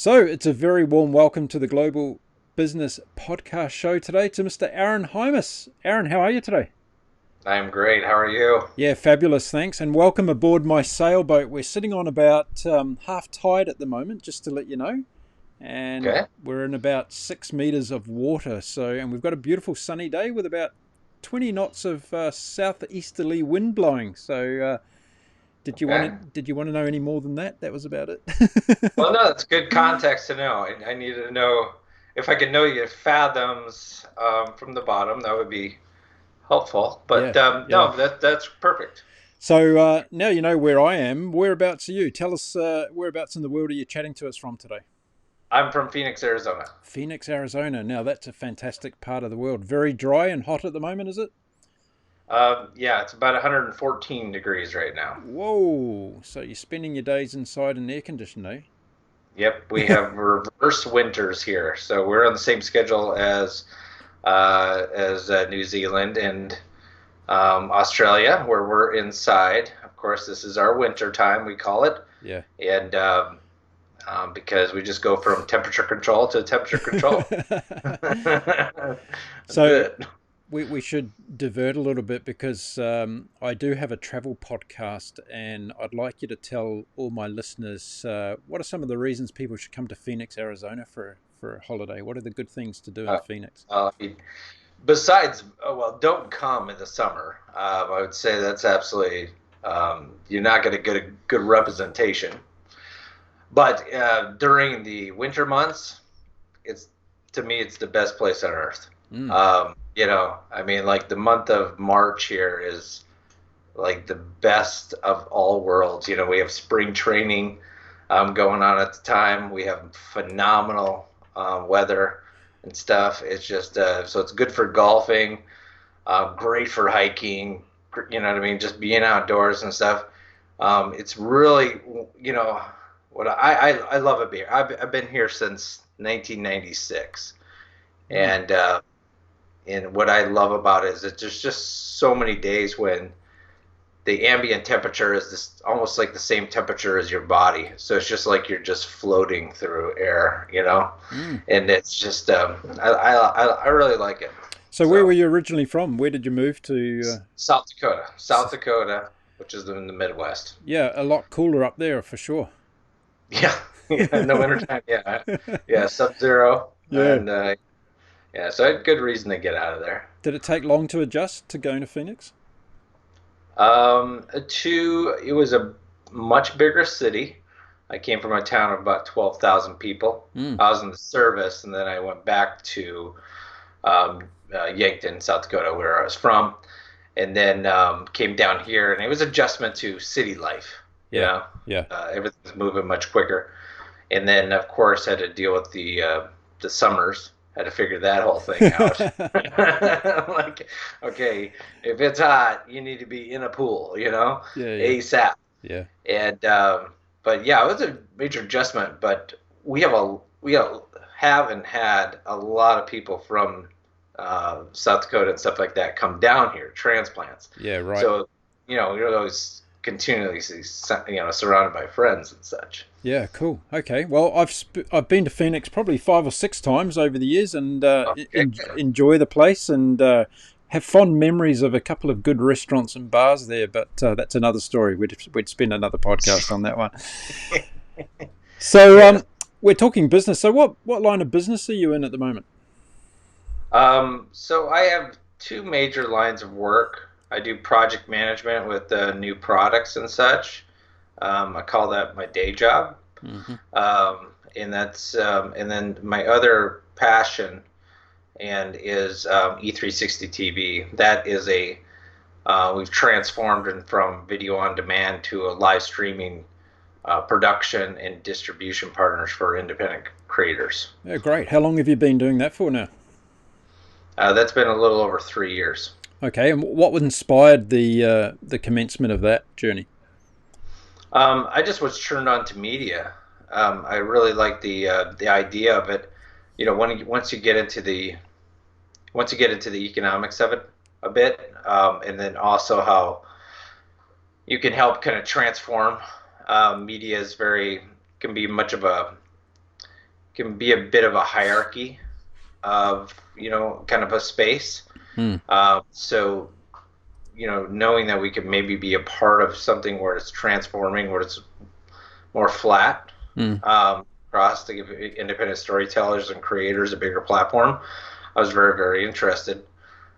So it's a very warm welcome to the Global Business Podcast show today to Mr. Aaron Heimes. Aaron, how are you today? I'm great. How are you? Yeah, fabulous, thanks. And welcome aboard my sailboat. We're sitting on about half tide at the moment, just to let you know. And Okay. we're in about 6 meters of water. And we've got a beautiful sunny day with about 20 knots of southeasterly wind blowing. Okay. Did you want to know any more than that? That was about it. Well, no, that's good context to know. I need to know if I could know your fathoms from the bottom. That would be helpful. Yeah, But yeah. no, that's perfect. So now you know where I am. Whereabouts are you? Tell us whereabouts in the world are you chatting to us from today? I'm from Phoenix, Arizona. Phoenix, Arizona. Now that's a fantastic part of the world. Very dry and hot at the moment, is it? Yeah, it's about 114 degrees right now. Whoa! So you're spending your days inside an air conditioner, eh? Yep, we have reverse winters here, so we're on the same schedule as New Zealand and Australia, where we're inside. Of course, this is our winter time, we call it, Yeah. and because we just go from temperature control to temperature control. That's So it. we should divert a little bit because I do have a travel podcast, and I'd like you to tell all my listeners what are some of the reasons people should come to Phoenix, Arizona for a holiday. What are the good things to do in Uh, Phoenix? uh, Besides, well, don't come in the summer. I would say that's absolutely you're not going to get a good representation. But during the winter months, it's to me it's the best place on earth. Mm. I mean, like the month of March here is like the best of all worlds. We have spring training going on at the time. We have phenomenal weather and stuff. It's just so it's good for golfing, great for hiking. You know what I mean? Just being outdoors and stuff. It's really, you know, what I love it here. I've been here since 1996, Mm. and what I love about it is that there's just so many days when the ambient temperature is this almost like the same temperature as your body. So it's just like you're just floating through air. Mm. And it's just I really like it. So where were So you originally from? Where did you move to? South Dakota, which is in the Midwest. Yeah, a lot cooler up there for sure. Yeah, yeah, in the wintertime, yeah, yeah, sub-zero, Yeah. and yeah, so I had good reason to get out of there. Did it take long to adjust to going to Phoenix? It was a much bigger city. I came from a town of about 12,000 people. Mm. I was in the service, and then I went back to Yankton, South Dakota, where I was from, and then came down here, and it was adjustment to city life. You Yeah. know, Yeah. Everything's moving much quicker, and then of course had to deal with the summers. Had to figure that whole thing out. Like, okay, if it's hot, you need to be in a pool, Yeah. Yeah. ASAP. Yeah. And but yeah, it was a major adjustment. But we have and had a lot of people from South Dakota and stuff like that come down here, transplants. Yeah. Right. So you're always continually surrounded by friends and such. Yeah, cool. Okay. Well, I've been to Phoenix probably 5 or 6 times over the years, and Okay, good. enjoy the place, and have fond memories of a couple of good restaurants and bars there. But that's another story. We'd spend another podcast on that one. So Yeah. we're talking business. So what line of business are you in at the moment? So I have two major lines of work. I do project management with new products and such. I call that my day job. Hmm. And then my other passion and is E360 TV. That is we've transformed it from video on demand to a live streaming production and distribution partners for independent creators. Yeah, great. How long have you been doing that for now? That's been a little over 3 years. Okay, and what inspired the commencement of that journey? I just was turned on to media. I really like the idea of it. Once you get into the economics of it a bit, and then also how you can help kind of transform. Media is very can be much of a can be a bit of a hierarchy of, kind of a space. Mm. So, knowing that we could maybe be a part of something where it's transforming, where it's more flat, Mm. across to give independent storytellers and creators a bigger platform, I was very, very interested.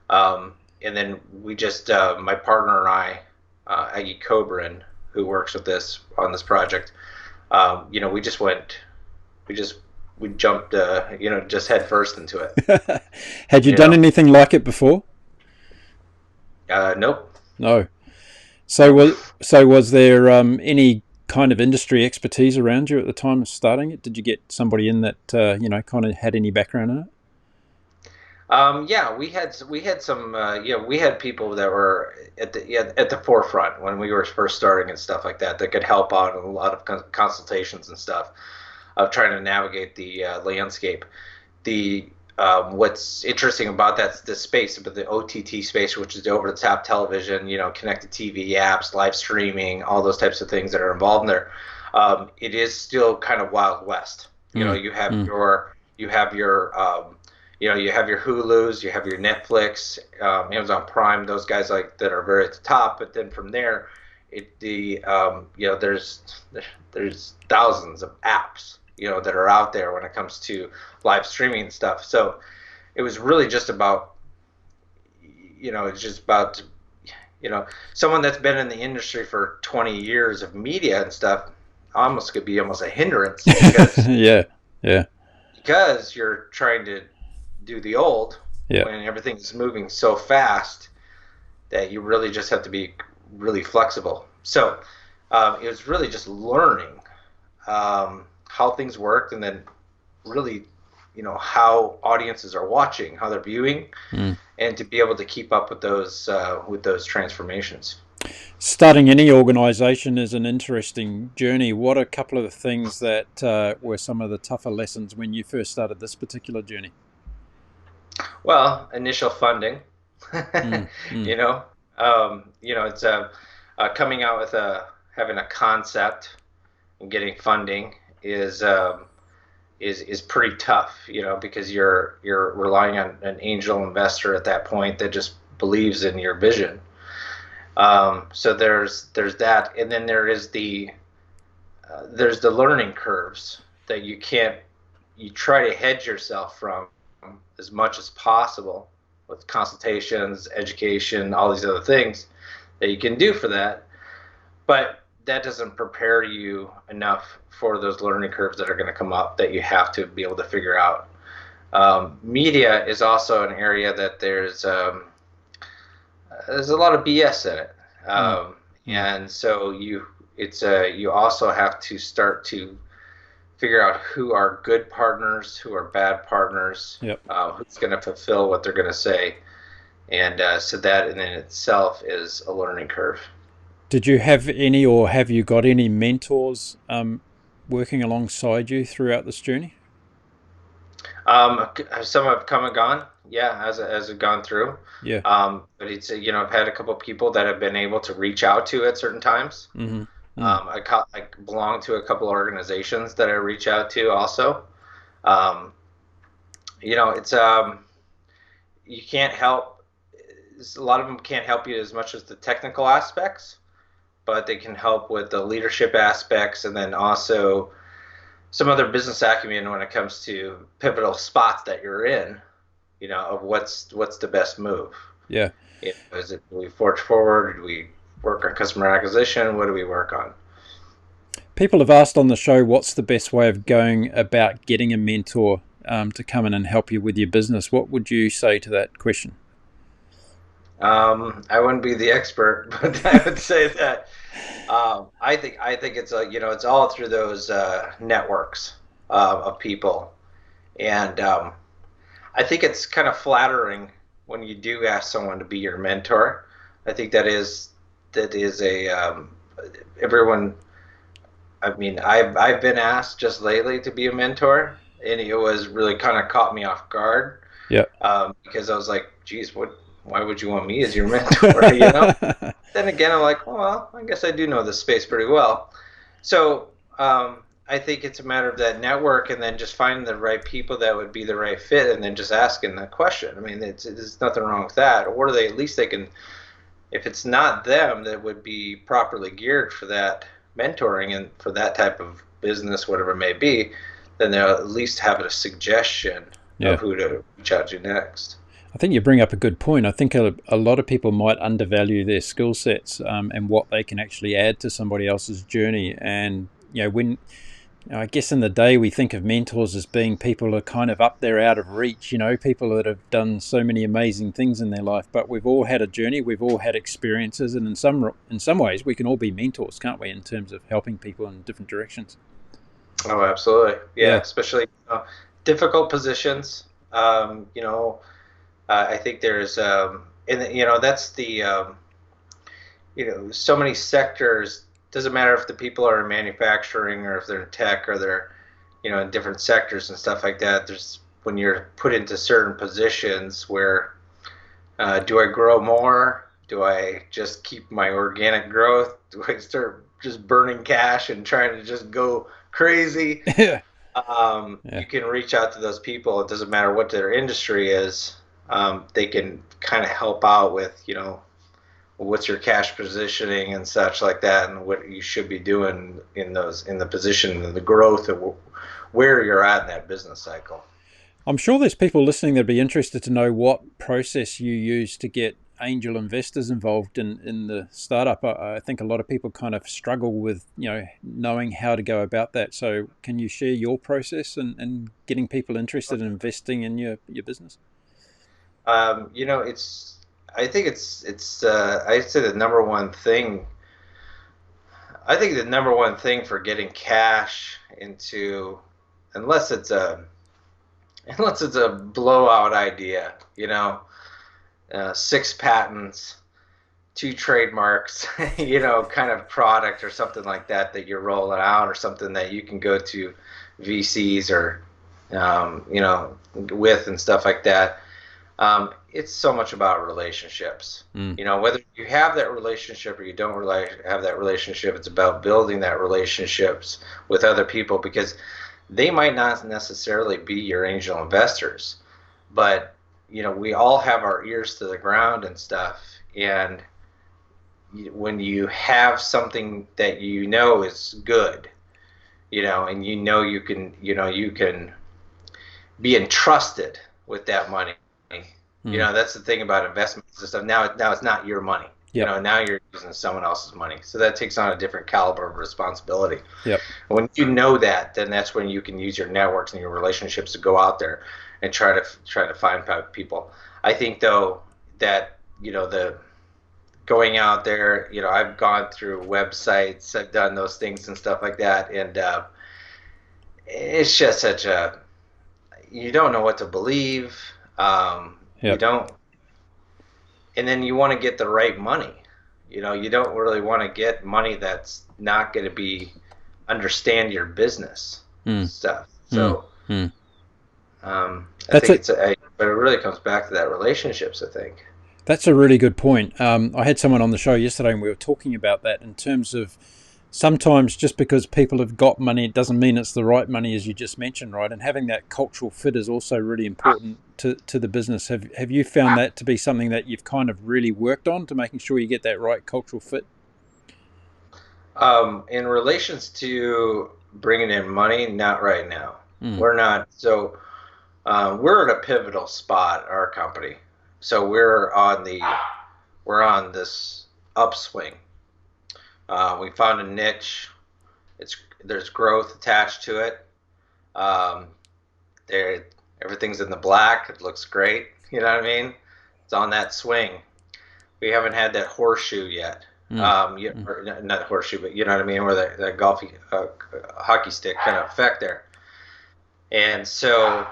And then we just, my partner and I, Aggie Cobran, who works with this on this project, we just went, we jumped, just head first into it. Had you You done know, anything like it before? nope, No. So nope. was there any kind of industry expertise around you at the time of starting it? Did you get somebody in that kind of had any background in it? Yeah, we had some, we had people that were at the forefront when we were first starting and stuff like that could help out in a lot of consultations and stuff of trying to navigate the landscape. The What's interesting about that the space, but the OTT space, which is the over-the-top television, connected TV apps, live streaming, all those types of things that are involved in there. It is still kind of Wild West. Mm. You have Mm. your Hulu's, you have your Netflix, Amazon Prime, those guys like that are very at the top. But then from there, there's thousands of apps, that are out there when it comes to live streaming and stuff. So it was really just about, it's just about, someone that's been in the industry for 20 years of media and stuff almost could be almost a hindrance because Yeah. Yeah. because you're trying to do the old Yeah. when everything's moving so fast that you really just have to be really flexible. So it was really just learning how things worked, and then really, how audiences are watching, how they're viewing, Mm. and to be able to keep up with those transformations. Starting any organization is an interesting journey. What are a couple of the things that were some of the tougher lessons when you first started this particular journey? Well, initial funding, Mm. Mm. you know, it's coming out with having a concept and getting funding is pretty tough, because you're relying on an angel investor at that point that just believes in your vision. So there's that, and then there's the learning curves that you try to hedge yourself from as much as possible with consultations, education, all these other things that you can do for that. But that doesn't prepare you enough for those learning curves that are going to come up that you have to be able to figure out. Media is also an area that there's a lot of BS in it, Mm. Mm. and so you also have to start to figure out who are good partners, who are bad partners, Yep. who's going to fulfill what they're going to say, and so that in itself is a learning curve. Did you have any, or have you got any mentors working alongside you throughout this journey? Some have come and gone, yeah, as I've gone through. Yeah. But it's I've had a couple of people that have been able to reach out to at certain times. Mm-hmm. Mm. I belong to a couple of organizations that I reach out to also. Um, it's you can't help. A lot of them can't help you as much as the technical aspects, but they can help with the leadership aspects, and then also some other business acumen when it comes to pivotal spots that you're in, of what's the best move. Yeah. Is it, do we forge forward? Do we work on customer acquisition? What do we work on? People have asked on the show, what's the best way of going about getting a mentor to come in and help you with your business? What would you say to that question? I wouldn't be the expert, but I would say that I think it's it's all through those networks of people, and I think it's kind of flattering when you do ask someone to be your mentor. I think that is a everyone. I mean, I've been asked just lately to be a mentor, and it was really kind of caught me off guard, Yeah. because I was like, geez, why would you want me as your mentor? Then again, I'm like, well, I guess I do know this space pretty well. So I think it's a matter of that network, and then just finding the right people that would be the right fit, and then just asking that question. I mean, there's nothing wrong with that. Or they at least they can, if it's not them that would be properly geared for that mentoring and for that type of business, whatever it may be, then they'll at least have a suggestion Yeah. of who to reach out to next. I think you bring up a good point. I think a lot of people might undervalue their skill sets, and what they can actually add to somebody else's journey. And when I guess in the day we think of mentors as being people who are kind of up there out of reach, people that have done so many amazing things in their life. But we've all had a journey, we've all had experiences, and in some ways we can all be mentors, can't we, in terms of helping people in different directions. Oh, absolutely. Yeah, Yeah. especially difficult positions. I think there's, and that's the, so many sectors. Doesn't matter if the people are in manufacturing or if they're in tech or they're, in different sectors and stuff like that. There's when you're put into certain positions where, do I grow more? Do I just keep my organic growth? Do I start just burning cash and trying to just go crazy? Yeah. Yeah. You can reach out to those people. It doesn't matter what their industry is. They can kind of help out with, what's your cash positioning and such like that, and what you should be doing in the position and the growth of where you're at in that business cycle. I'm sure there's people listening that'd be interested to know what process you use to get angel investors involved in the startup. I think a lot of people kind of struggle with, knowing how to go about that. So can you share your process and getting people interested in investing in your business? It's I think it's I'd say the number one thing. I think the number one thing for getting cash into, unless it's a unless it's a blowout idea, 6 patents, 2 trademarks, kind of product or something like that you're rolling out, or something that you can go to VCs or, with and stuff like that. It's so much about relationships. Mm. Whether you have that relationship or you don't really have that relationship, it's about building that relationships with other people, because they might not necessarily be your angel investors, but we all have our ears to the ground and stuff. And when you have something that is good, and you can be entrusted with that money. That's the thing about investments and stuff. Now it's not your money. Yep. Now you're using someone else's money. So that takes on a different caliber of responsibility. Yep. When you know that, then that's when you can use your networks and your relationships to go out there and try to find people. I think though that, the going out there, I've gone through websites, I've done those things and stuff like that, and it's just you don't know what to believe. Yep. You don't, and then you want to get the right money. You don't really want to get money that's not going to understand your business stuff. So, I think but it really comes back to that relationships, I think. That's a really good point. I had someone on the show yesterday and we were talking about that in terms of sometimes just because people have got money, it doesn't mean it's the right money, as you just mentioned, right? And having that cultural fit is also really important to the business. Have you found that to be something that you've kind of really worked on, to making sure you get that right cultural fit? In relations to bringing in money, not right now. We're not. So we're at a pivotal spot, our company. So we're on this upswing. We found a niche. There's growth attached to it. Everything's in the black. It looks great. You know what I mean? It's on that swing. We haven't had that horseshoe yet. Not horseshoe, but you know what I mean, where the golf hockey stick kind of effect there. And so,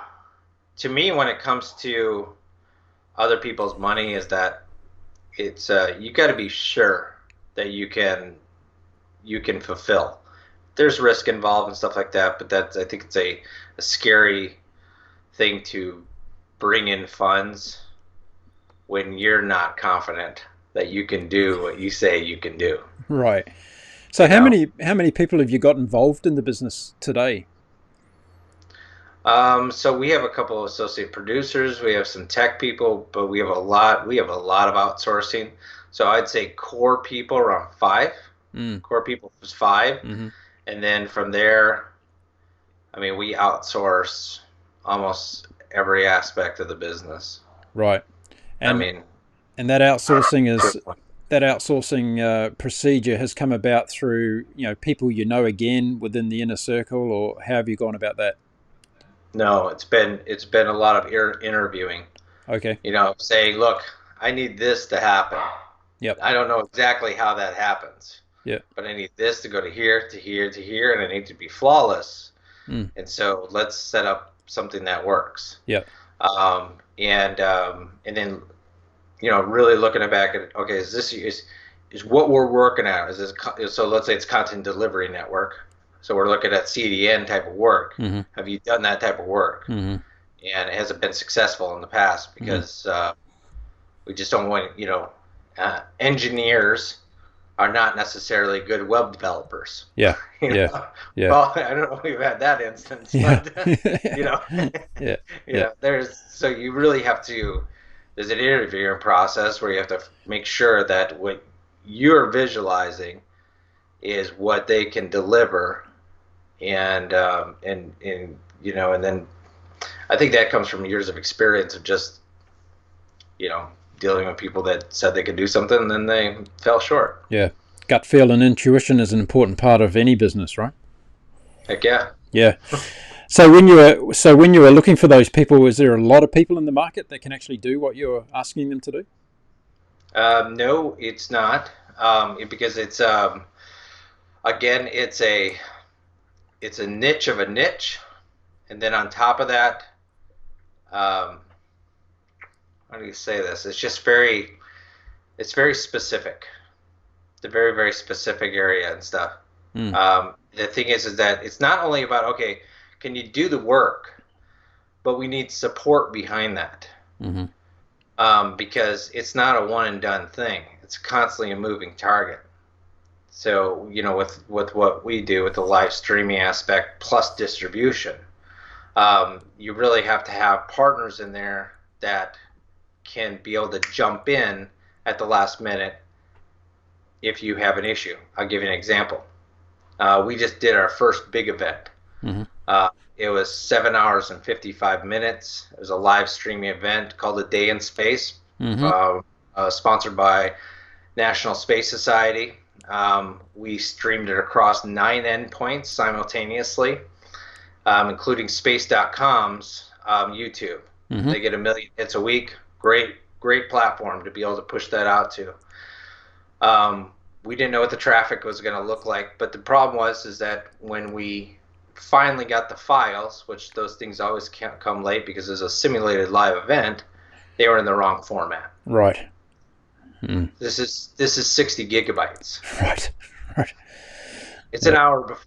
to me, when it comes to other people's money, is that it's you got to be sure that you can fulfill. There's risk involved and stuff like that, but I think it's a scary thing to bring in funds when you're not confident that you can do what you say you can do. Right. So how many people have you got involved in the business today? So we have a couple of associate producers. We have some tech people, but we have a lot. We have a lot of outsourcing. So I'd say core people around five. Mm. Core people is 5, Hmm. and then from there, I mean, we outsource almost every aspect of the business. Right. I And mean, and that outsourcing to- is that outsourcing procedure has come about through people again within the inner circle, or how have you gone about that? no, it's been a lot of interviewing. Okay. Saying, look, I need this to happen. Yep. I don't know exactly how that happens, Yep. but I need this to go to here, to here, to here, and I need to be flawless. Mm. And so let's set up something that works. Yep. And then really looking back at, okay, is what we're working at, is this, so let's say it's content delivery network, so we're looking at CDN type of work. Mm-hmm. Have you done that type of work? Mm-hmm. And it hasn't been successful in the past because we just don't want, engineers are not necessarily good web developers. Yeah. Yeah. Yeah. Well, I don't know if we've had that instance, Yeah. but Yeah. Yeah. so you really have to, there's an interviewing process where you have to make sure that what you're visualizing is what they can deliver, and then I think that comes from years of experience of just dealing with people that said they could do something and then they fell short. Yeah. Gut feel and intuition is an important part of any business, right? Heck yeah. Yeah. So when you were looking for those people, is there a lot of people in the market that can actually do what you're asking them to do? No, it's not, because it's again, it's a niche of a niche, and then on top of that, how do you say this? It's very specific. It's a very, very specific area and stuff. Mm. The thing is that it's not only about, okay, can you do the work, but we need support behind that. Mm-hmm. Because it's not a one and done thing. It's constantly a moving target. So, with what we do with the live streaming aspect plus distribution, you really have to have partners in there that can be able to jump in at the last minute if you have an issue. I'll give you an example. We just did our first big event. Mm-hmm. It was 7 hours and 55 minutes. It was a live streaming event called A Day in Space, Mm-hmm. sponsored by National Space Society. We streamed it across 9 endpoints simultaneously, including Space.com's YouTube. Mm-hmm. They get 1 million hits a week. Great platform to be able to push that out to. We didn't know what the traffic was going to look like, but the problem is that when we finally got the files, which those things always can't come late because it's a simulated live event, they were in the wrong format. Right. Mm. This is 60 gigabytes. Right. It's an hour before.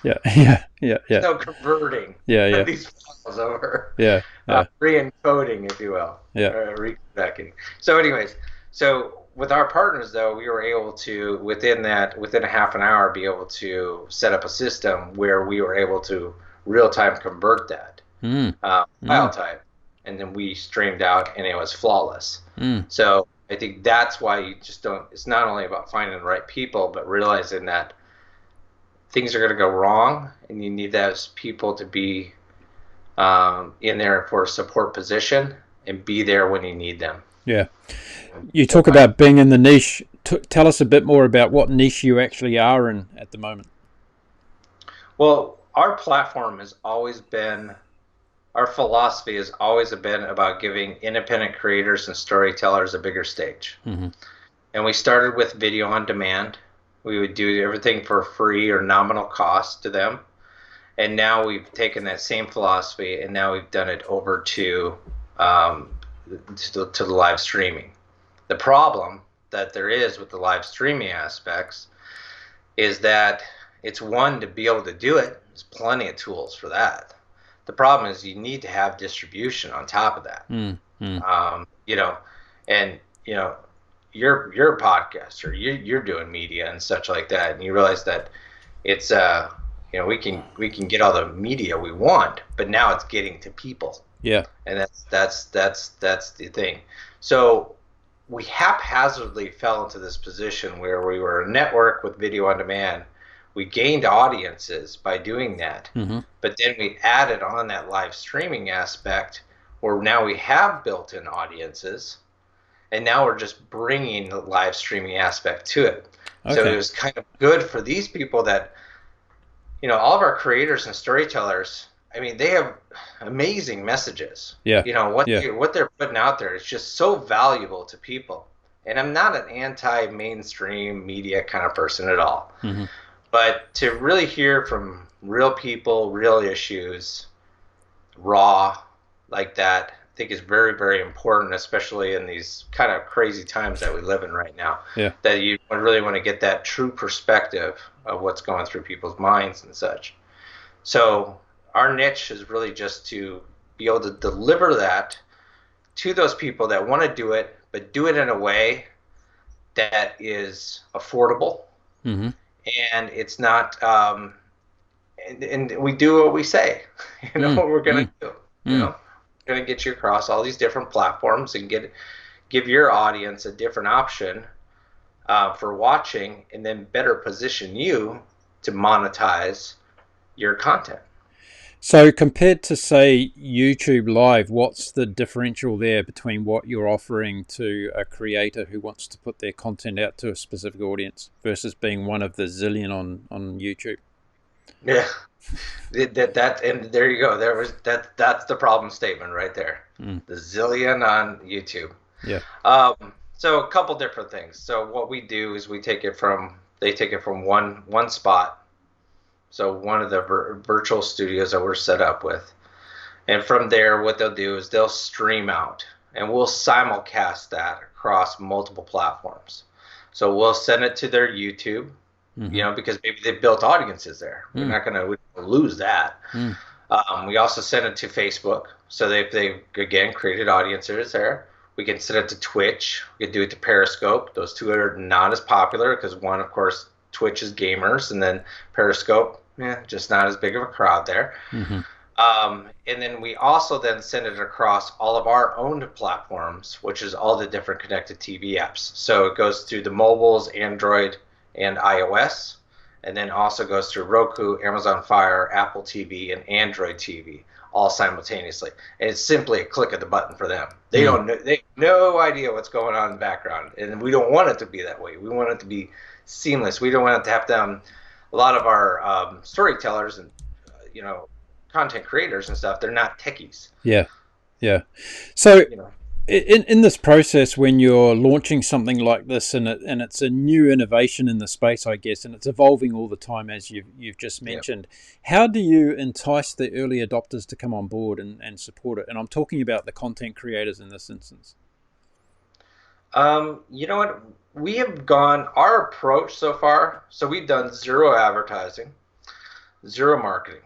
Yeah. No converting these files over. Yeah. Re-encoding, if you will. Yeah. Reconnecting. So anyways, with our partners, though, we were able to, within a half an hour, be able to set up a system where we were able to real-time convert that file type, and then we streamed out, and it was flawless. So I think that's why you just don't, it's not only about finding the right people, but realizing that things are going to go wrong, and you need those people to be in there for a support position and be there when you need them. Yeah. You talk about being in the niche. Tell us a bit more about what niche you actually are in at the moment. Well, our platform has always been, our philosophy has always been about giving independent creators and storytellers a bigger stage. Mm-hmm. And we started with video on demand. We would do everything for free or nominal cost to them. And now we've taken that same philosophy, and now we've done it over to the live streaming. The problem that there is with the live streaming aspects is that it's one, to be able to do it, there's plenty of tools for that. The problem is you need to have distribution on top of that. you're a podcaster, you're doing media and such like that, and you realize that it's we can get all the media we want, but now it's getting to people. Yeah. And that's the thing. So we haphazardly fell into this position where we were a network with video on demand. We gained audiences by doing that, but then we added on that live streaming aspect, where now we have built-in audiences, and now we're just bringing the live streaming aspect to it. Okay. So it was kind of good for these people that, all of our creators and storytellers, I mean, they have amazing messages. Yeah. What they're putting out there is just so valuable to people. And I'm not an anti-mainstream media kind of person at all. But to really hear from real people, real issues, raw, like that, I think is very, very important, especially in these kind of crazy times that we live in right now. Yeah. That you really want to get that true perspective of what's going through people's minds and such. So our niche is really just to be able to deliver that to those people that want to do it, but do it in a way that is affordable. And it's not, and we do what we say, what we're going to do, we're going to get you across all these different platforms and give your audience a different option for watching, and then better position you to monetize your content. So compared to, say, YouTube Live, what's the differential there between what you're offering to a creator who wants to put their content out to a specific audience versus being one of the zillion on YouTube? Yeah, that and there you go. That's the problem statement right there. The zillion on YouTube. Yeah. So a couple different things. So what we do is they take it from one spot. So one of the virtual studios that we're set up with. And from there, what they'll do is they'll stream out, and we'll simulcast that across multiple platforms. So we'll send it to their YouTube, because maybe they've built audiences there. We're not going to lose that. We also send it to Facebook. So they've again, created audiences there. We can send it to Twitch. We can do it to Periscope. Those two are not as popular because one, of course, Twitch is gamers, and then Periscope, just not as big of a crowd there. And then we also then send it across all of our owned platforms, which is all the different connected TV apps. So it goes through the mobiles, Android, and iOS, and then also goes through Roku, Amazon Fire, Apple TV, and Android TV, all simultaneously. And it's simply a click of the button for them. They don't know, they have no idea what's going on in the background, and we don't want it to be that way. We want it to be seamless. We don't want it to have them. A lot of our storytellers and content creators and stuff, they're not techies. Yeah. So in this process, when you're launching something like this, and it's a new innovation in the space, I guess, and it's evolving all the time, as you've just mentioned, how do you entice the early adopters to come on board and support it? And I'm talking about the content creators in this instance. You know what? We have gone, our approach so far, so we've done zero advertising, zero marketing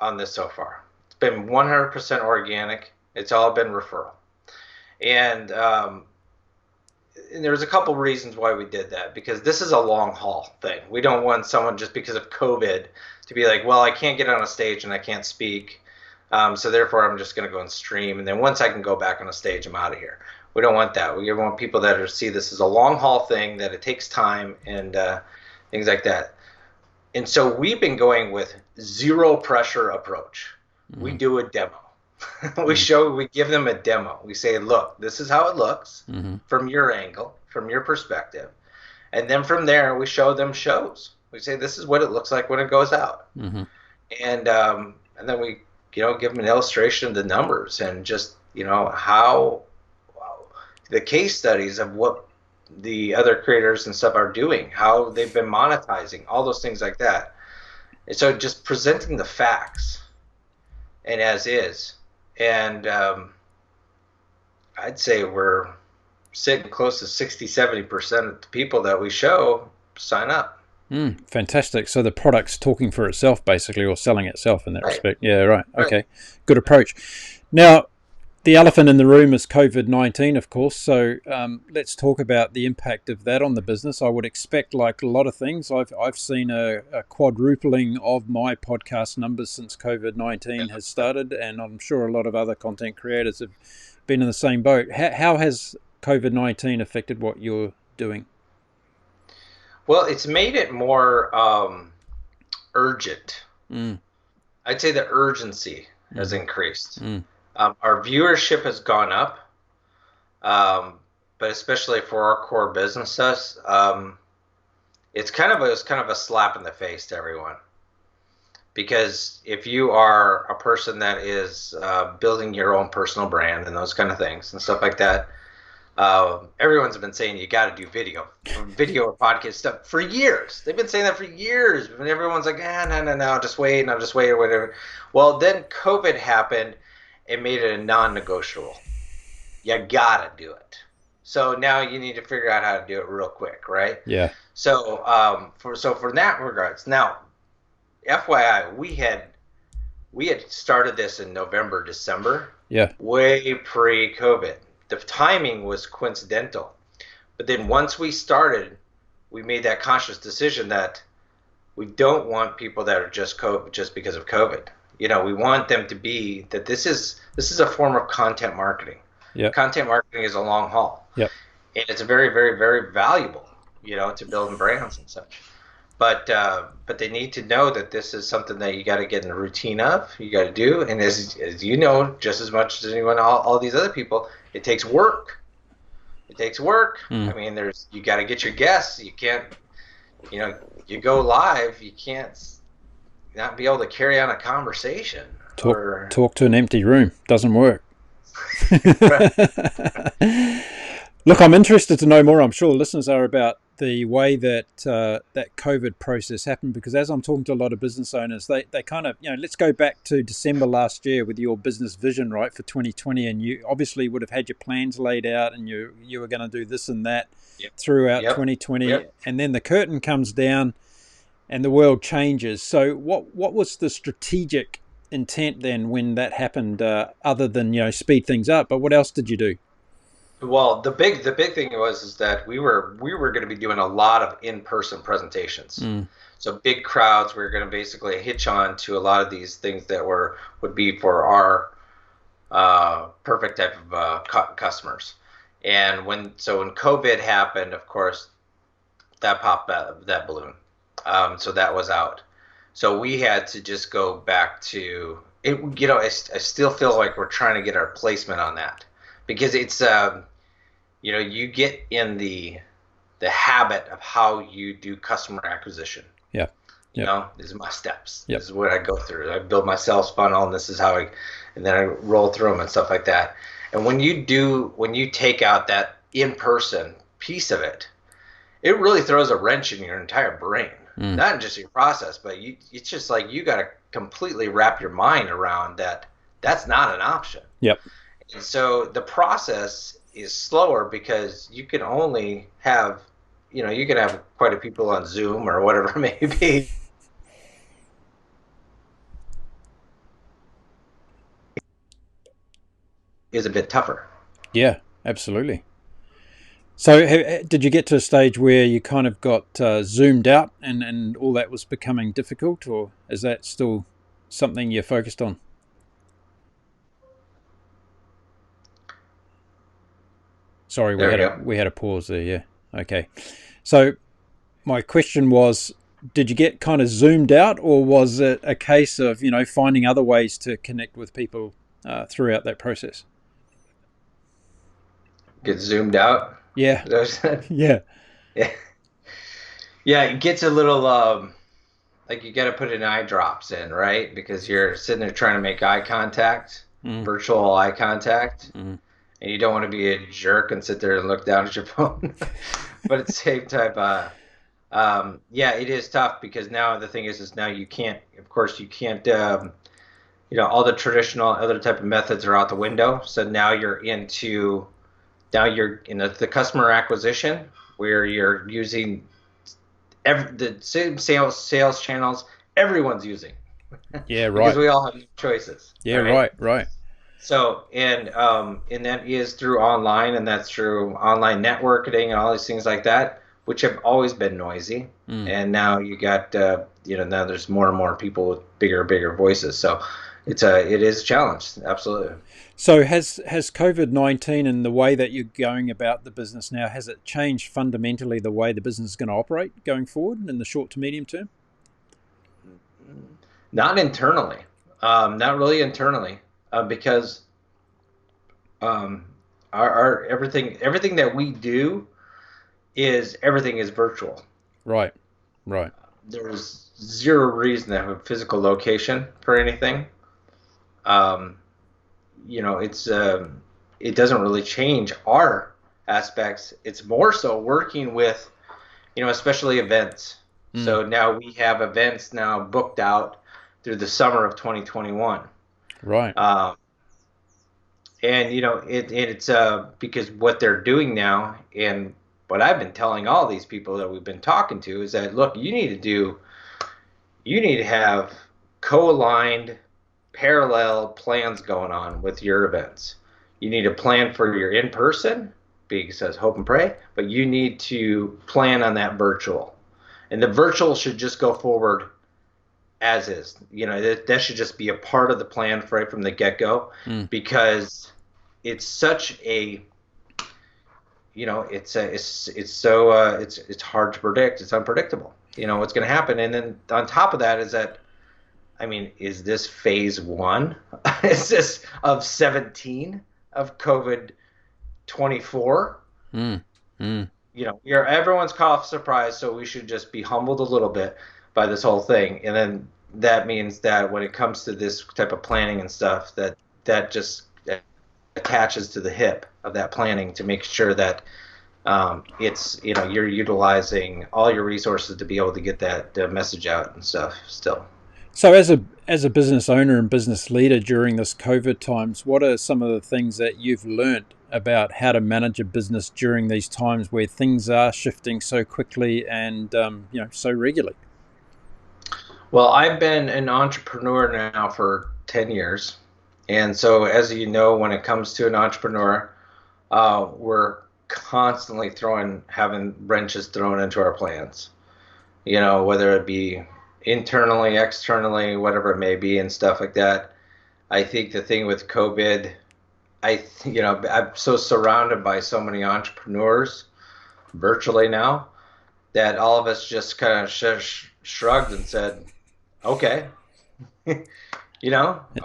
on this so far. It's been 100% organic. It's all been referral. And there's a couple reasons why we did that, because this is a long haul thing. We don't want someone just because of COVID to be like, well, I can't get on a stage and I can't speak, so therefore I'm just going to go and stream. And then once I can go back on a stage, I'm out of here. We don't want that. We want people that see this as a long haul thing, that it takes time and things like that. And so we've been going with zero pressure approach. We do a demo. We give them a demo. We say, look, this is how it looks from your angle, from your perspective. And then from there, we show them shows. We say, this is what it looks like when it goes out. And then we, give them an illustration of the numbers and just, how the case studies of what the other creators and stuff are doing, how they've been monetizing, all those things like that. And so just presenting the facts and as is. And I'd say we're sitting close to 60-70% of the people that we show sign up. Fantastic. So the product's talking for itself, basically, or selling itself in that respect. Yeah, right. Okay. Good approach. Now, The elephant in the room is COVID-19, of course. So let's talk about the impact of that on the business. I would expect, like a lot of things, I've seen a quadrupling of my podcast numbers since COVID-19 has started, and I'm sure a lot of other content creators have been in the same boat. How has COVID-19 affected what you're doing? Well, it's made it more urgent. I'd say the urgency has increased. Our viewership has gone up, but especially for our core businesses, it was kind of a slap in the face to everyone. Because if you are a person that is building your own personal brand and those kind of things and stuff like that, everyone's been saying you got to do video or podcast stuff for years. They've been saying that for years, and everyone's like, no, just wait, or whatever. Well, then COVID happened. It made it a non-negotiable. You gotta do it. So now you need to figure out how to do it real quick, right? Yeah. So for that regards, now, FYI, we had started this in November, December. Yeah. Way pre-COVID. The timing was coincidental, but then once we started, we made that conscious decision that we don't want people that are just because of COVID. We want them to be that this is a form of content marketing. Yeah. Content marketing is a long haul. Yep. And it's very, very, very valuable, to building brands and such. But they need to know that this is something that you got to get in the routine of, you got to do. And as you know, just as much as anyone, all these other people, it takes work. It takes work. I mean, you got to get your guests. You can't, you go live, you can't not be able to carry on a conversation. Talk to an empty room. Doesn't work. Look, I'm interested to know more. I'm sure listeners are about the way that that COVID process happened, because as I'm talking to a lot of business owners, they kind of, let's go back to December last year with your business vision, right, for 2020, and you obviously would have had your plans laid out, and you were going to do this and that throughout 2020, and then the curtain comes down, and the world changes. So what was the strategic intent then when that happened, other than speed things up? But what else did you do? Well, the big thing is that we were going to be doing a lot of in-person presentations. So big crowds. We were going to basically hitch on to a lot of these things that would be for our perfect type of customers. And when COVID happened, of course, that popped that balloon. So that was out. So we had to just go back to it. I still feel like we're trying to get our placement on that, because it's you get in the habit of how you do customer acquisition. Yeah. These are my steps. This is what I go through. I build my sales funnel, and this is how and then I roll through them and stuff like that. And when you take out that in-person piece of it, it really throws a wrench in your entire brain. Not just your process, but it's just like you got to completely wrap your mind around that. That's not an option. Yep. And so the process is slower, because you can only have, you can have quite a people on Zoom or whatever it may be. Is a bit tougher. Yeah, absolutely. So did you get to a stage where you kind of got zoomed out and all that was becoming difficult, or is that still something you're focused on? Sorry, we had a pause there. Yeah. Okay. So my question was, did you get kind of zoomed out, or was it a case of, finding other ways to connect with people throughout that process? Get zoomed out? Yeah. Yeah. Yeah, it gets a little like you got to put in eye drops in, right? Because you're sitting there trying to make eye contact, virtual eye contact, and you don't want to be a jerk and sit there and look down at your phone. But at the same time, it is tough, because now the thing is now you can't, all the traditional other type of methods are out the window. So now you're in the customer acquisition, where you're using the same sales channels everyone's using. Yeah, right. Because we all have choices. Yeah, right. So, and that is through online, and that's through online networking and all these things like that, which have always been noisy. Mm. And now you got, now there's more and more people with bigger voices. So it is a challenge. Absolutely. So has COVID-19 and the way that you're going about the business now, has it changed fundamentally the way the business is going to operate going forward in the short to medium term? Not internally, not really internally, because um, our everything that we do is everything is virtual. Right, right. There's zero reason to have a physical location for anything. Um, it's it doesn't really change our aspects. It's more so working with, especially events. Mm. So now we have events now booked out through the summer of 2021. Right. Um, and it's because what they're doing now, and what I've been telling all these people that we've been talking to, is that, look, you need to have co-aligned parallel plans going on with your events. You need to plan for your in-person, because hope and pray, but you need to plan on that virtual. And the virtual should just go forward as is. That should just be a part of the plan right from the get-go, Mm. because it's such a, it's hard to predict. It's unpredictable. What's going to happen. And then on top of that is that, I mean, is this phase one? Is this of 17 of COVID 24? Mm. Mm. Everyone's caught off surprise, so we should just be humbled a little bit by this whole thing. And then that means that when it comes to this type of planning and stuff, that just attaches to the hip of that planning to make sure that it's you're utilizing all your resources to be able to get that message out and stuff still. So as a business owner and business leader during this COVID times, what are some of the things that you've learned about how to manage a business during these times where things are shifting so quickly and so regularly? Well, I've been an entrepreneur now for 10 years. And so, as you know, when it comes to an entrepreneur, we're constantly having wrenches thrown into our plans, whether it be internally, externally, whatever it may be, and stuff like that. I think the thing with COVID, I'm so surrounded by so many entrepreneurs virtually now that all of us just kind of shrugged and said, okay, It's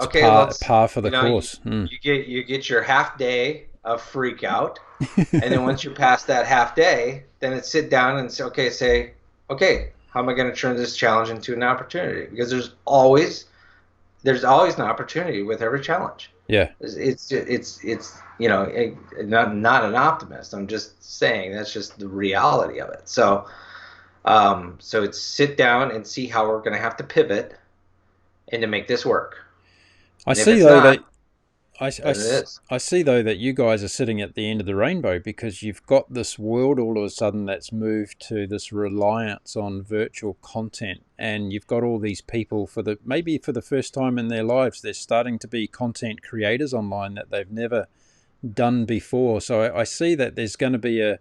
okay, let's, par for the course. you get your half day of freak out. And then once you pass that half day, then it's sit down and say, okay, how am I going to turn this challenge into an opportunity? Because there's always an opportunity with every challenge. Yeah. It's not an optimist. I'm just saying that's just the reality of it. So it's sit down and see how we're going to have to pivot and to make this work. I And if see it's though not, that I then it is. I see though that you guys are sitting at the end of the rainbow because you've got this world all of a sudden that's moved to this reliance on virtual content, and you've got all these people maybe for the first time in their lives they're starting to be content creators online that they've never done before. So I see that there's going to be a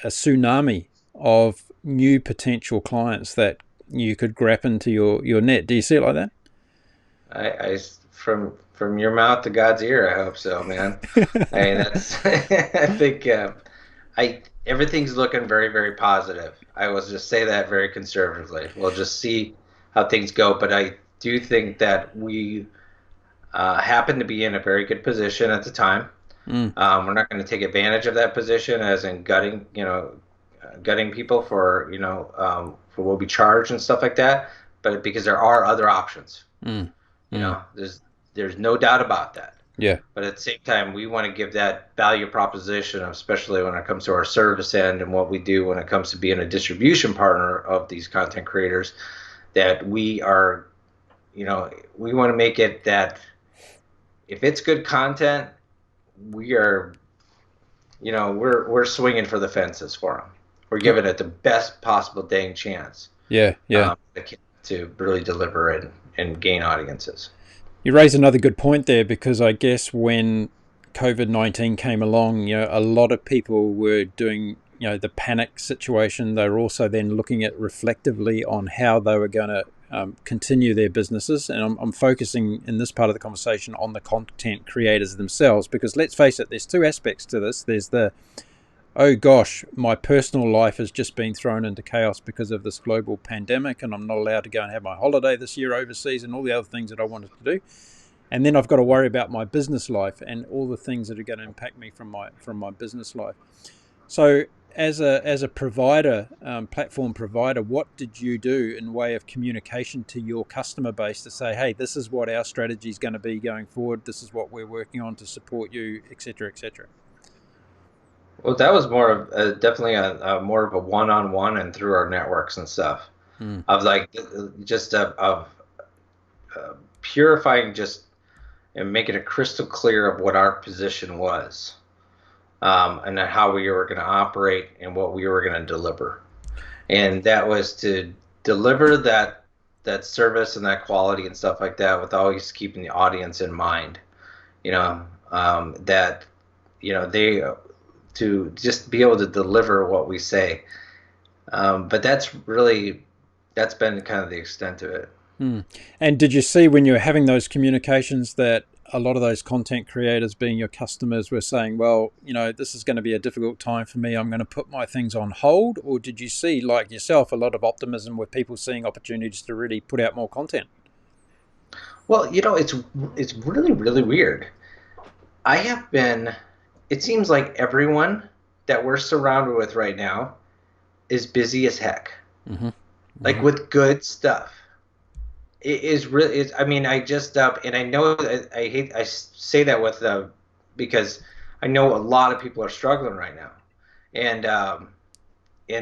tsunami of new potential clients that you could grab into your net. Do you see it like that? I from your mouth to God's ear. I hope so, man. I mean, that's. I think everything's looking very, very positive. I will just say that very conservatively. We'll just see how things go, but I do think that we happen to be in a very good position at the time. Mm. We're not going to take advantage of that position, as in gutting people for what we charge and stuff like that. But because there are other options, Mm. Mm. there's no doubt about that. Yeah. But at the same time, we want to give that value proposition, especially when it comes to our service end and what we do when it comes to being a distribution partner of these content creators, that we are, we want to make it that if it's good content, we are, we're swinging for the fences for them. We're giving it the best possible dang chance. Yeah. Yeah. To really deliver and gain audiences. You raise another good point there, because I guess when COVID-19 came along, a lot of people were doing, the panic situation. They were also then looking at reflectively on how they were going to continue their businesses. And I'm focusing in this part of the conversation on the content creators themselves, because let's face it, there's two aspects to this. There's the, oh gosh, my personal life has just been thrown into chaos because of this global pandemic, and I'm not allowed to go and have my holiday this year overseas and all the other things that I wanted to do. And then I've got to worry about my business life and all the things that are going to impact me from my business life. So as a provider, platform provider, what did you do in way of communication to your customer base to say, hey, this is what our strategy is going to be going forward. This is what we're working on to support you, et cetera, et cetera? Well, that was more of definitely a more of a one-on-one and through our networks and stuff of like just of purifying just and making it crystal clear of what our position was, and then how we were going to operate and what we were going to deliver. And that was to deliver that service and that quality and stuff like that with always keeping the audience in mind. That they to just be able to deliver what we say. But that's been kind of the extent of it. And did you see when you were having those communications that a lot of those content creators, being your customers, were saying, well, this is going to be a difficult time for me, I'm going to put my things on hold? Or did you see, like yourself, a lot of optimism with people seeing opportunities to really put out more content? Well, it's really, really weird. It seems like everyone that we're surrounded with right now is busy as heck. Like with good stuff. It is really, I mean, I just, and I know, I say that with, because I know a lot of people are struggling right now. And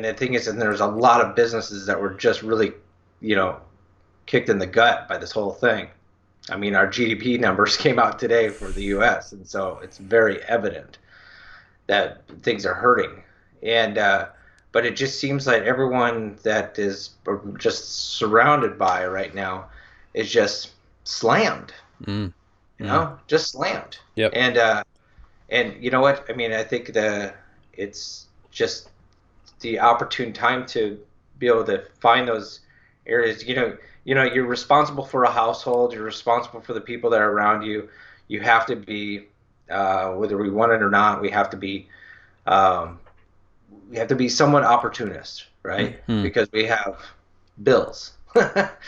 the thing is, and there's a lot of businesses that were just really, kicked in the gut by this whole thing. I mean, our GDP numbers came out today for the US, and so it's very evident that things are hurting. And, but it just seems like everyone that is just surrounded by right now is just slammed, just slammed. Yep. And you know what? I mean, I think it's just the opportune time to be able to find those areas. You're responsible for a household. You're responsible for the people that are around you. You have to be, whether we want it or not, we have to be somewhat opportunist, right? Because we have bills.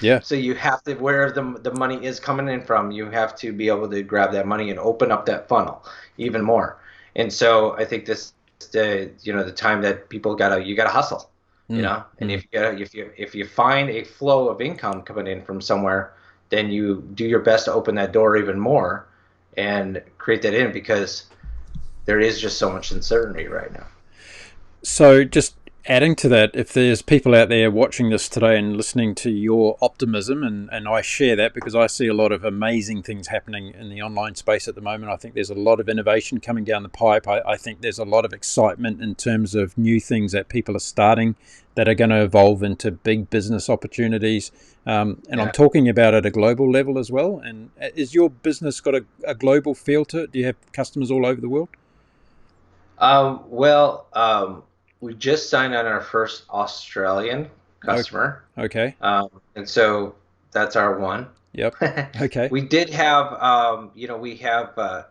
Yeah. So you have to, where the money is coming in from, you have to be able to grab that money and open up that funnel even more. And so I think this, the time that people you gotta hustle, and if you find a flow of income coming in from somewhere, then you do your best to open that door even more and create that in, because there is just so much uncertainty right now. So just adding to that, if there's people out there watching this today and listening to your optimism, and I share that because I see a lot of amazing things happening in the online space at the moment. I think there's a lot of innovation coming down the pipe. I think there's a lot of excitement in terms of new things that people are starting that are going to evolve into big business opportunities. And I'm talking about at a global level as well. And is your business got a global feel to it? Do you have customers all over the world? We just signed on our first Australian customer. Okay. And so that's our one. Yep. Okay. We did have, we have,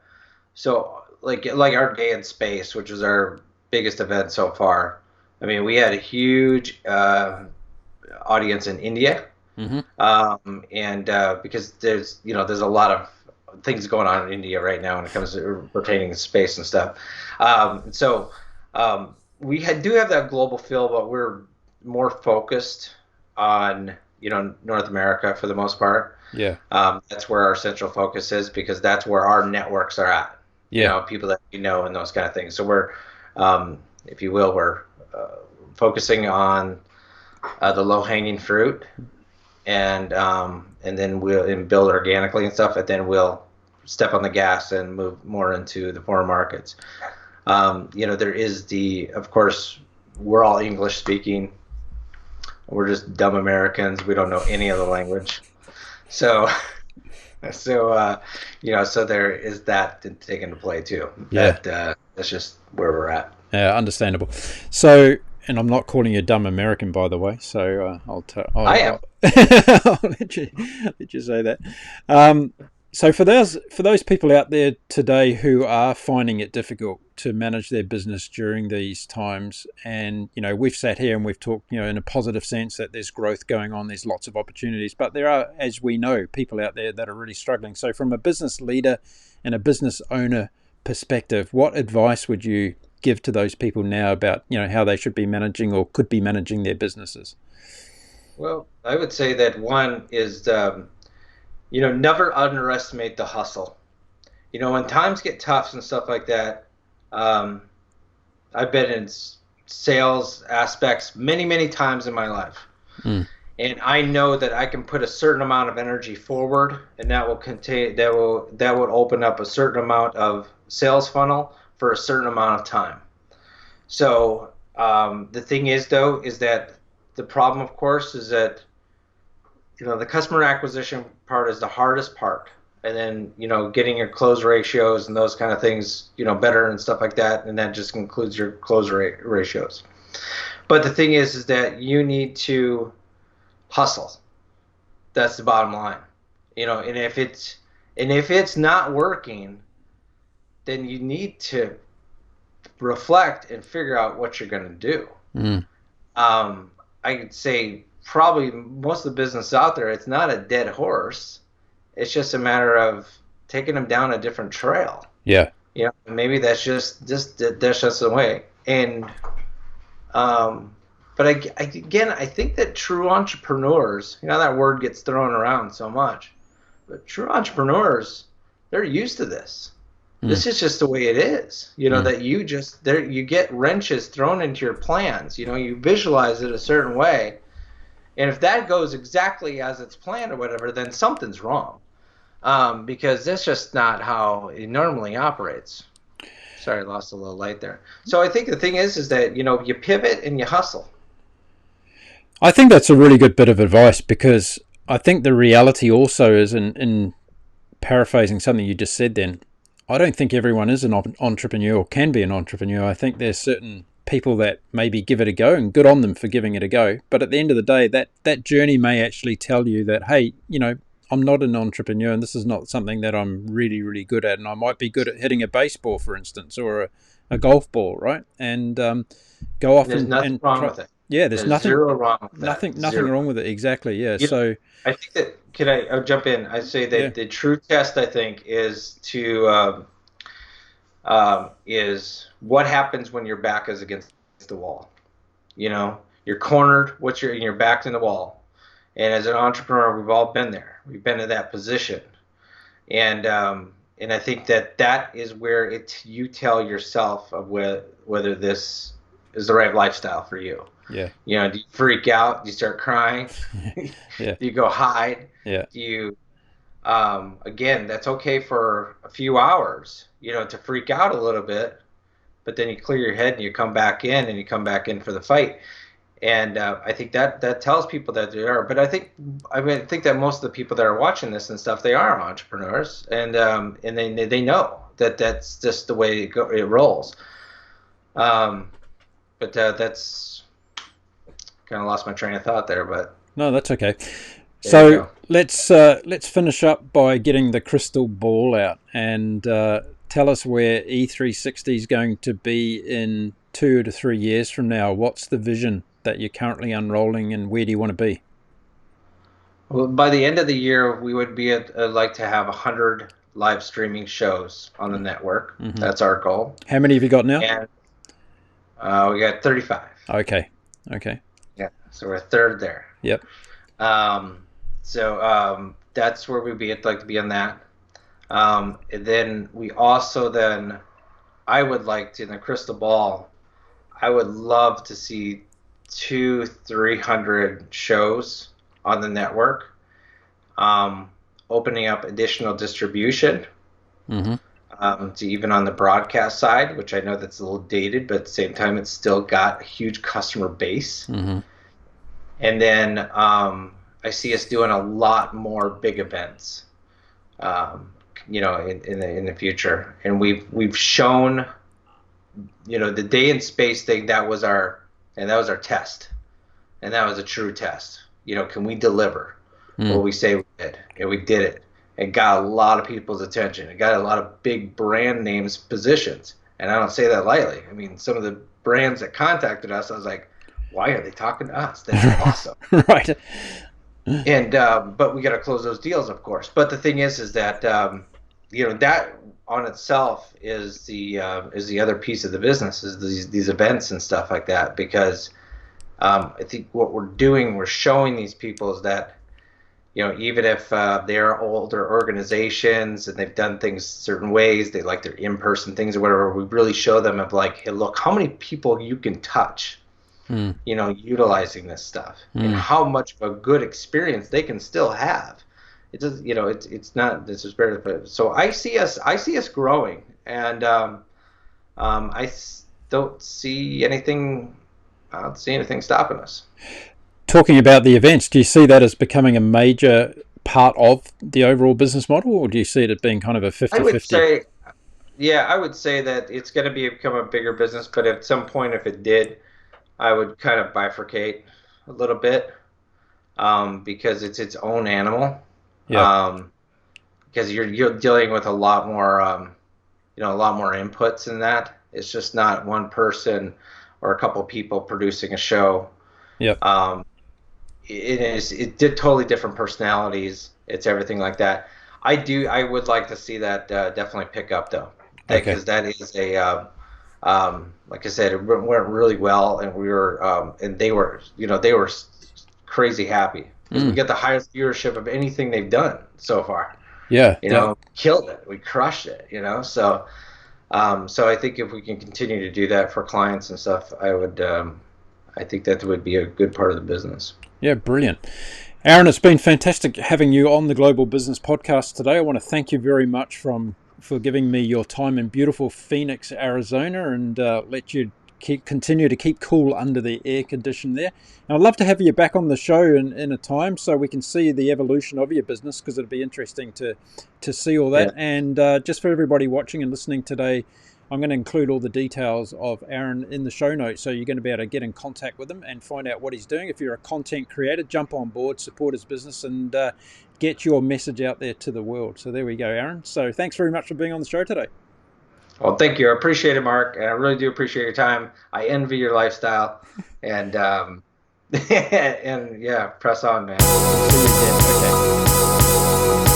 so like our day in space, which was our biggest event so far. I mean, we had a huge audience in India. And because there's a lot of things going on in India right now when it comes to pertaining to space and stuff. We do have that global feel, but we're more focused on, North America for the most part. Yeah. That's where our central focus is, because that's where our networks are at. Yeah. People that and those kind of things. So we're, if you will, we're focusing on the low-hanging fruit, and then we'll build organically and stuff, and then we'll step on the gas and move more into the foreign markets. There is of course, we're all English speaking. We're just dumb Americans. We don't know any other language. So So, so there is that to take into play too. Yeah. That's just where we're at. Yeah, understandable. So, and I'm not calling you a dumb American, by the way. So I am. I'll let you say that. Um, so for those people out there today who are finding it difficult to manage their business during these times, and we've sat here and we've talked, in a positive sense that there's growth going on, there's lots of opportunities, but there are, as we know, people out there that are really struggling. So from a business leader and a business owner perspective, what advice would you give to those people now about how they should be managing or could be managing their businesses? Well, I would say that one is, never underestimate the hustle. When times get tough and stuff like that, um, I've been in sales aspects many, many times in my life. Mm. And I know that I can put a certain amount of energy forward, and that will open up a certain amount of sales funnel for a certain amount of time. So the thing is, though, is that the problem, of course, is that the customer acquisition part is the hardest part, and then getting your close ratios and those kind of things better and stuff like that, and that just includes your close ratios. But the thing is that you need to hustle. That's the bottom line. And if it's not working, then you need to reflect and figure out what you're going to do. Mm. I could say probably most of the business out there, it's not a dead horse. It's just a matter of taking them down a different trail. Yeah. Maybe that's just the way. And but again, I think that true entrepreneurs, that word gets thrown around so much, but true entrepreneurs, they're used to this. This is just the way it is, that you get wrenches thrown into your plans, you visualize it a certain way. And if that goes exactly as it's planned or whatever, then something's wrong, because that's just not how it normally operates. Sorry, I lost a little light there. So I think the thing is that, you pivot and you hustle. I think that's a really good bit of advice, because I think the reality also is, in paraphrasing something you just said then, I don't think everyone is an entrepreneur or can be an entrepreneur. I think there's certain people that maybe give it a go, and good on them for giving it a go. But at the end of the day, that journey may actually tell you that, hey, I'm not an entrepreneur, and this is not something that I'm really, really good at. And I might be good at hitting a baseball, for instance, or a golf ball, right? And go off There's nothing wrong with it. Yeah, there's nothing zero wrong with that. nothing wrong with it. Exactly. Yeah. So I think that, I'll jump in. I say that the true test, I think, is is what happens when your back is against the wall. You're cornered. Your back's in the wall. And as an entrepreneur, we've all been there. We've been in that position. And I think that is where you tell yourself of whether this is the right lifestyle for you. Yeah. Do you freak out? Do you start crying? Yeah. Do you go hide? Yeah. Do you, again, that's okay for a few hours, to freak out a little bit, but then you clear your head and you come back in for the fight. And I think that tells people that they are. But I think that most of the people that are watching this and stuff, they are entrepreneurs, and they know that that's just the way it rolls. But that's kind of lost my train of thought there. But no, that's okay. So let's finish up by getting the crystal ball out and tell us where E360 is going to be in 2 to 3 years from now. What's the vision that you're currently unrolling, and where do you want to be? Well, by the end of the year, we would be like to have 100 live streaming shows on the network. Mm-hmm. That's our goal. How many have you got now? And we got 35. Okay. Yeah, so we're third there. Yep. So that's where I'd like to be on that. And then we also I would like to, in the crystal ball, I would love to see 200-300 shows on the network, opening up additional distribution, to even on the broadcast side, which I know that's a little dated, but at the same time, it's still got a huge customer base. Mm-hmm. And then I see us doing a lot more big events. in the future. And we've shown, the day and space thing, that was our test, and that was a true test. Can we deliver what we say we did? And we did it. It got a lot of people's attention. It got a lot of big brand names positions, and I don't say that lightly. I mean, some of the brands that contacted us, I was like, why are they talking to us? That's awesome. Right. And but we got to close those deals, of course. But the thing is that that on itself is the other piece of the business, is these events and stuff like that. Because I think what we're doing, we're showing these people is that even if they're older organizations and they've done things certain ways, they like their in-person things or whatever, we really show them of like, hey, look, how many people you can touch. Utilizing this stuff, and how much of a good experience they can still have. It does, it's not disrespectful, but so I see us growing, and don't see anything. I don't see anything stopping us. Talking about the events, do you see that as becoming a major part of the overall business model, or do you see it as being kind of a 50-50? I would say that it's going to become a bigger business, but at some point, if it did, I would kind of bifurcate a little bit, because it's its own animal. Yeah. Because you're dealing with a lot more, a lot more inputs in that. It's just not one person or a couple people producing a show. Yeah. It did totally different personalities. It's everything like that. I would like to see that definitely pick up though, because that is a like I said, it went really well, and we were, and they were crazy happy. We get the highest viewership of anything they've done so far. Yeah, killed it. We crushed it. So I think if we can continue to do that for clients and stuff, I think that would be a good part of the business. Yeah, brilliant. Aaron, it's been fantastic having you on the Global Business Podcast today. I want to thank you very much for giving me your time in beautiful Phoenix, Arizona, and let you continue to keep cool under the air condition there. And I'd love to have you back on the show in a time so we can see the evolution of your business, because it'd be interesting to see all that. Yeah. And just for everybody watching and listening today, I'm going to include all the details of Aaron in the show notes, so you're going to be able to get in contact with him and find out what he's doing. If you're a content creator, jump on board, support his business, and get your message out there to the world. So there we go, Aaron. So thanks very much for being on the show today. Well, thank you. I appreciate it, Mark, and I really do appreciate your time. I envy your lifestyle, and and yeah, press on, man. Okay.